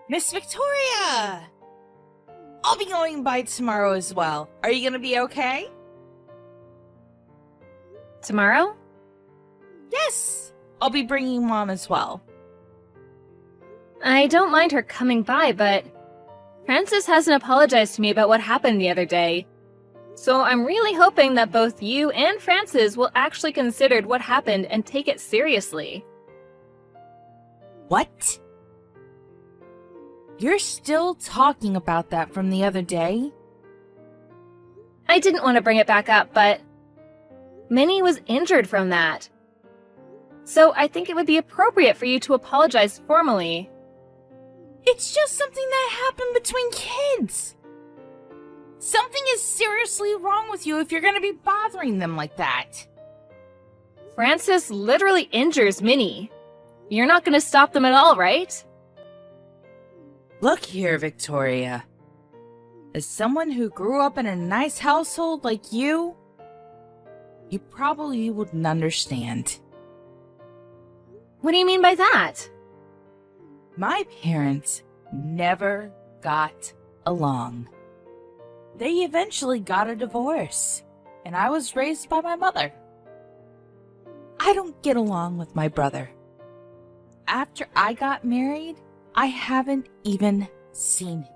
Miss Victoria! I'll be going by tomorrow as well. Are you gonna be okay? Tomorrow? Yes! I'll be bringing Mom as well. I don't mind her coming by, but Francis hasn't apologized to me about what happened the other day. So I'm really hoping that both you and Francis will actually consider what happened and take it seriously. What? You're still talking about that from the other day? I didn't want to bring it back up, but Minnie was injured from that. So I think it would be appropriate for you to apologize formally. It's just something that happened between kids. Something is seriously wrong with you if you're gonna be bothering them like that. Francis literally injures Minnie. You're not going to stop them at all, right? Look here, Victoria. As someone who grew up in a nice household like you probably wouldn't understand. What do you mean by that? My parents never got along. They eventually got a divorce, and I was raised by my mother. I don't get along with my brother. After I got married, I haven't even seen him.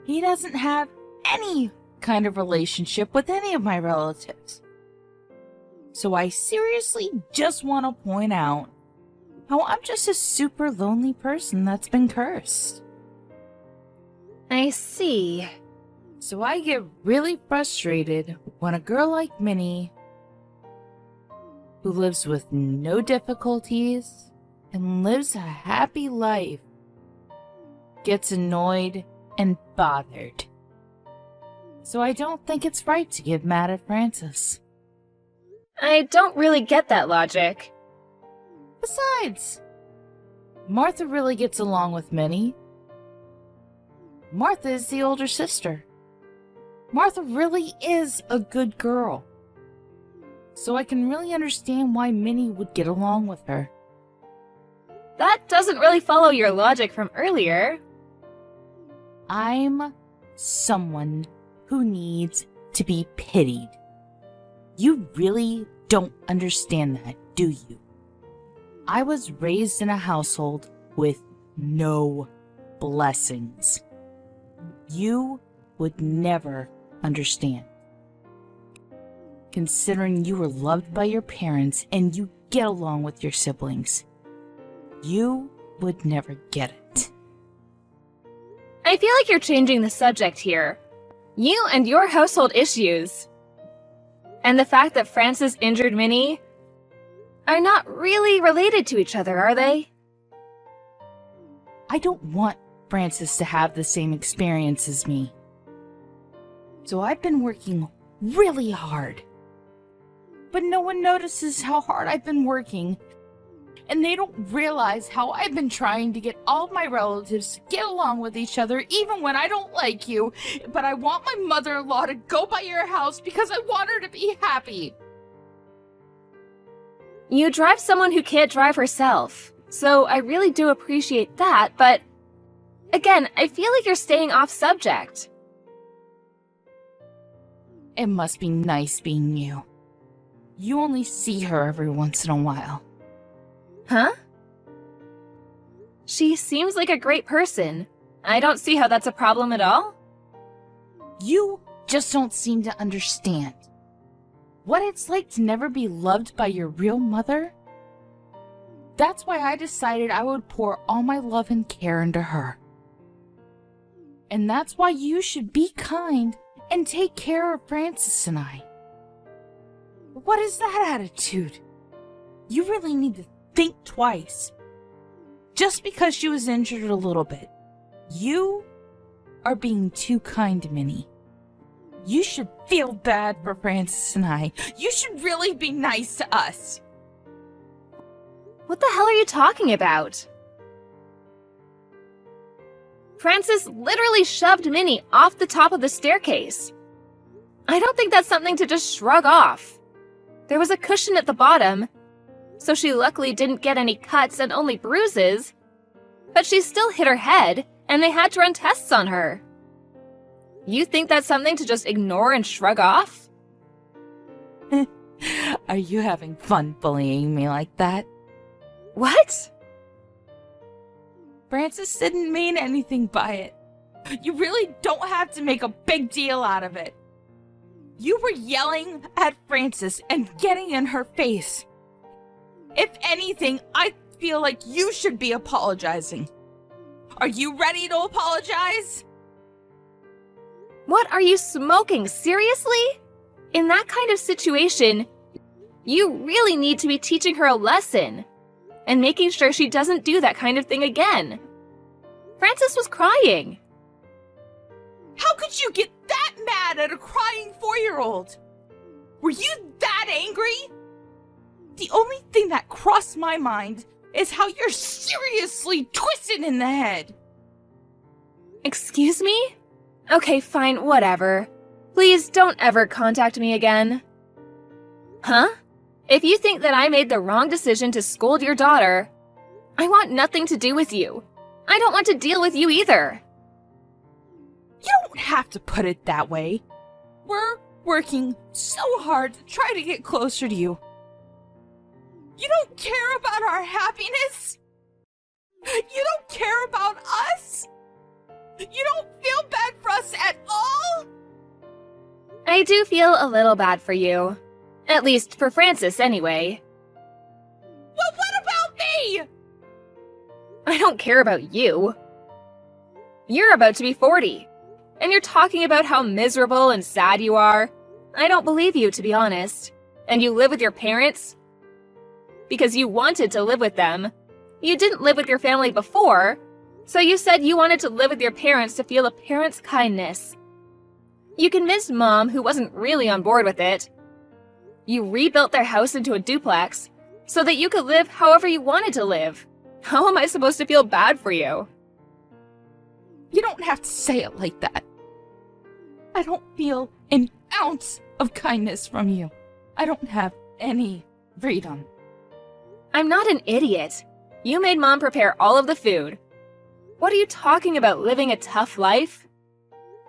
He doesn't have any kind of relationship with any of my relatives. So I seriously just want to point out how I'm just a super lonely person that's been cursed. I see. So I get really frustrated when a girl like Minnie, who lives with no difficulties and lives a happy life, gets annoyed and bothered. So I don't think it's right to get mad at Francis. I don't really get that logic. Besides, Martha really gets along with Minnie. Martha is the older sister. Martha really is a good girl. So I can really understand why Minnie would get along with her. That doesn't really follow your logic from earlier. I'm someone who needs to be pitied. You really don't understand that, do you? I was raised in a household with no blessings. You would never understand. Considering you were loved by your parents and you get along with your siblings, you would never get it. I feel like you're changing the subject here. You and your household issues. And the fact that Francis injured Minnie are not really related to each other, are they? I don't want Francis to have the same experience as me. So I've been working really hard. But no one notices how hard I've been working. And they don't realize how I've been trying to get all of my relatives to get along with each other even when I don't like you. But I want my mother-in-law to go by your house because I want her to be happy. You drive someone who can't drive herself, so I really do appreciate that, but again, I feel like you're staying off subject. It must be nice being you. You only see her every once in a while. Huh? She seems like a great person. I don't see how that's a problem at all. You just don't seem to understand what it's like to never be loved by your real mother. That's why I decided I would pour all my love and care into her. And that's why you should be kind and take care of Francis and I. What is that attitude? You really need to think twice. Just because she was injured a little bit, you are being too kind to Minnie. You should feel bad for Francis and I. You should really be nice to us. What the hell are you talking about? Francis literally shoved Minnie off the top of the staircase. I don't think that's something to just shrug off. There was a cushion at the bottom, so she luckily didn't get any cuts and only bruises. But she still hit her head, and they had to run tests on her. You think that's something to just ignore and shrug off? Are you having fun bullying me like that? What? Francis didn't mean anything by it. You really don't have to make a big deal out of it. You were yelling at Francis and getting in her face. If anything, I feel like you should be apologizing. Are you ready to apologize? What are you smoking? Seriously? In that kind of situation, you really need to be teaching her a lesson and making sure she doesn't do that kind of thing again. Francis was crying. How could you get that mad at a crying 4-year-old? Were you that angry? The only thing that crossed my mind is how you're seriously twisted in the head. Excuse me? Okay, fine, whatever. Please don't ever contact me again. Huh? If you think that I made the wrong decision to scold your daughter, I want nothing to do with you. I don't want to deal with you either. You don't have to put it that way. We're working so hard to try to get closer to you. You don't care about our happiness? You don't care about us? You don't feel bad for us at all? I do feel a little bad for you. At least for Francis, anyway. Well, what about me? I don't care about you. You're about to be 40, and you're talking about how miserable and sad you are. I don't believe you, to be honest. And you live with your parents? Because you wanted to live with them. You didn't live with your family before, so you said you wanted to live with your parents to feel a parent's kindness. You convinced Mom, who wasn't really on board with it. You rebuilt their house into a duplex so that you could live however you wanted to live. How am I supposed to feel bad for you? You don't have to say it like that. I don't feel an ounce of kindness from you. I don't have any freedom. I'm not an idiot. You made Mom prepare all of the food. What are you talking about, living a tough life?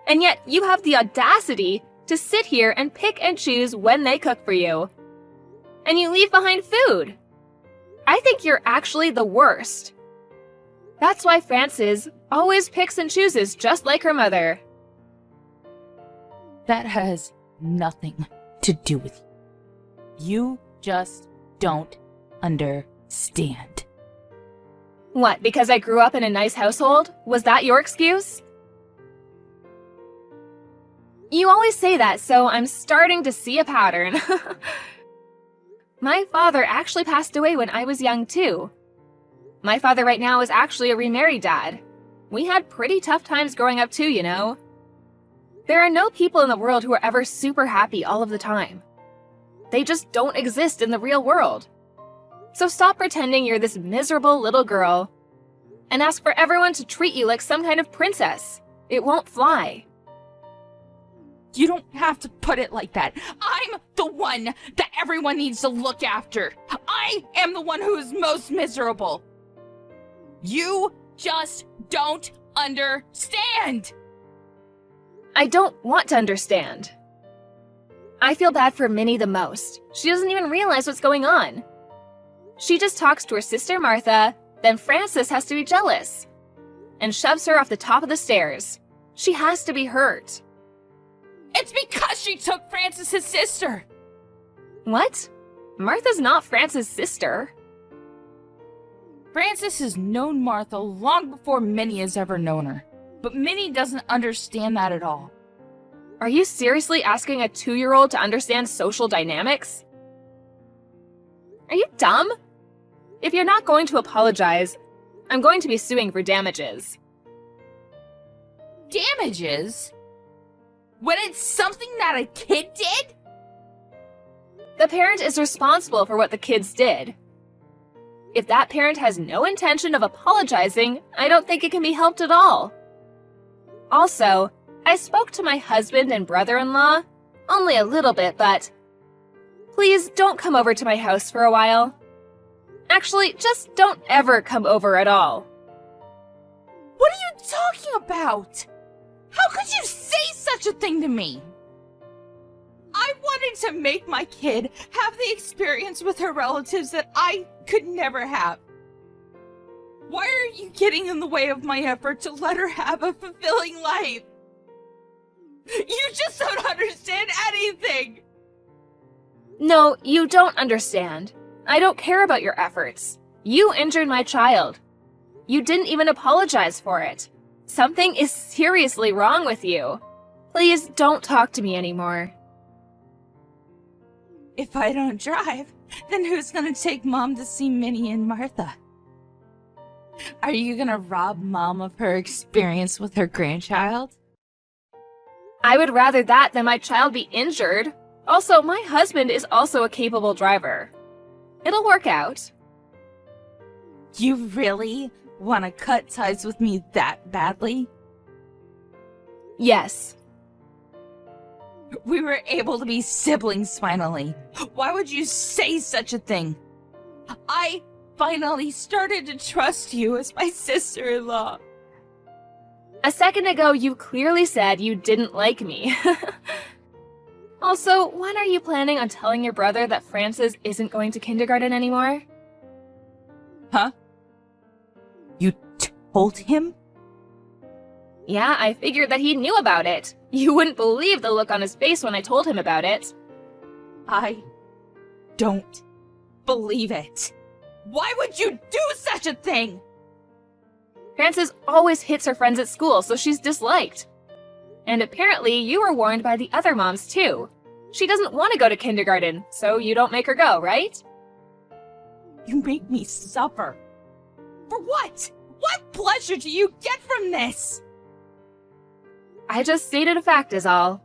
And yet you have the audacity to sit here and pick and choose when they cook for you. And you leave behind food. I think you're actually the worst. That's why Frances always picks and chooses just like her mother. That has nothing to do with you. You just don't understand. What, because I grew up in a nice household? Was that your excuse? You always say that, so I'm starting to see a pattern. My father actually passed away when I was young, too. My father right now is actually a remarried dad. We had pretty tough times growing up, too, you know. There are no people in the world who are ever super happy all of the time. They just don't exist in the real world. So stop pretending you're this miserable little girl and ask for everyone to treat you like some kind of princess. It won't fly. You don't have to put it like that. I'm the one that everyone needs to look after. I am the one who is most miserable. You just don't understand. I don't want to understand. I feel bad for Minnie the most. She doesn't even realize what's going on. She just talks to her sister Martha, then Frances has to be jealous and shoves her off the top of the stairs. She has to be hurt. It's because she took Francis's sister. What? Martha's not Frances' sister. Frances has known Martha long before Minnie has ever known her. But Minnie doesn't understand that at all. Are you seriously asking a 2-year-old to understand social dynamics? Are you dumb? If you're not going to apologize, I'm going to be suing for damages. Damages? When it's something that a kid did? The parent is responsible for what the kids did. If that parent has no intention of apologizing, I don't think it can be helped at all. Also, I spoke to my husband and brother-in-law, only a little bit, but please don't come over to my house for a while. Actually, just don't ever come over at all. What are you talking about? How could you say such a thing to me? I wanted to make my kid have the experience with her relatives that I could never have. Why are you getting in the way of my effort to let her have a fulfilling life? You just don't understand anything! No, you don't understand. I don't care about your efforts. You injured my child. You didn't even apologize for it. Something is seriously wrong with you. Please don't talk to me anymore. If I don't drive, then who's gonna take Mom to see Minnie and Martha? Are you gonna rob Mom of her experience with her grandchild? I would rather that than my child be injured. Also, my husband is also a capable driver. It'll work out. You really want to cut ties with me that badly? Yes. We were able to be siblings finally. Why would you say such a thing? I finally started to trust you as my sister-in-law. A second ago, you clearly said you didn't like me. Also, when are you planning on telling your brother that Francis isn't going to kindergarten anymore? Huh? You told him? Yeah, I figured that he knew about it. You wouldn't believe the look on his face when I told him about it. I don't believe it. Why would you do such a thing? Frances always hits her friends at school, so she's disliked. And apparently, you were warned by the other moms too. She doesn't want to go to kindergarten, so you don't make her go, right? You make me suffer. For what? What pleasure do you get from this? I just stated a fact is all.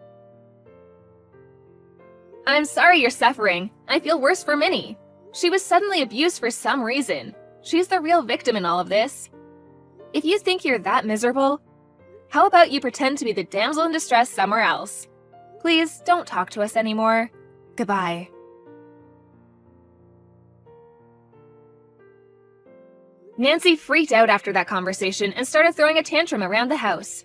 I'm sorry you're suffering. I feel worse for Minnie. She was suddenly abused for some reason. She's the real victim in all of this. If you think you're that miserable, how about you pretend to be the damsel in distress somewhere else? Please don't talk to us anymore. Goodbye. Nancy freaked out after that conversation and started throwing a tantrum around the house.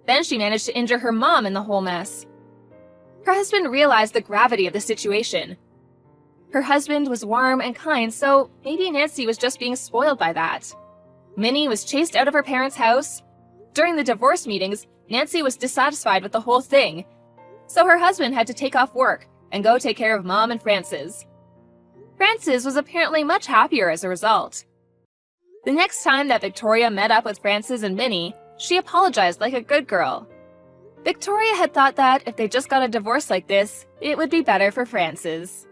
Then she managed to injure her mom in the whole mess. Her husband realized the gravity of the situation. Her husband was warm and kind, so maybe Nancy was just being spoiled by that. Minnie was chased out of her parents' house. During the divorce meetings, Nancy was dissatisfied with the whole thing, so her husband had to take off work and go take care of Mom and Frances. Frances was apparently much happier as a result. The next time that Victoria met up with Frances and Minnie, she apologized like a good girl. Victoria had thought that if they just got a divorce like this, it would be better for Frances.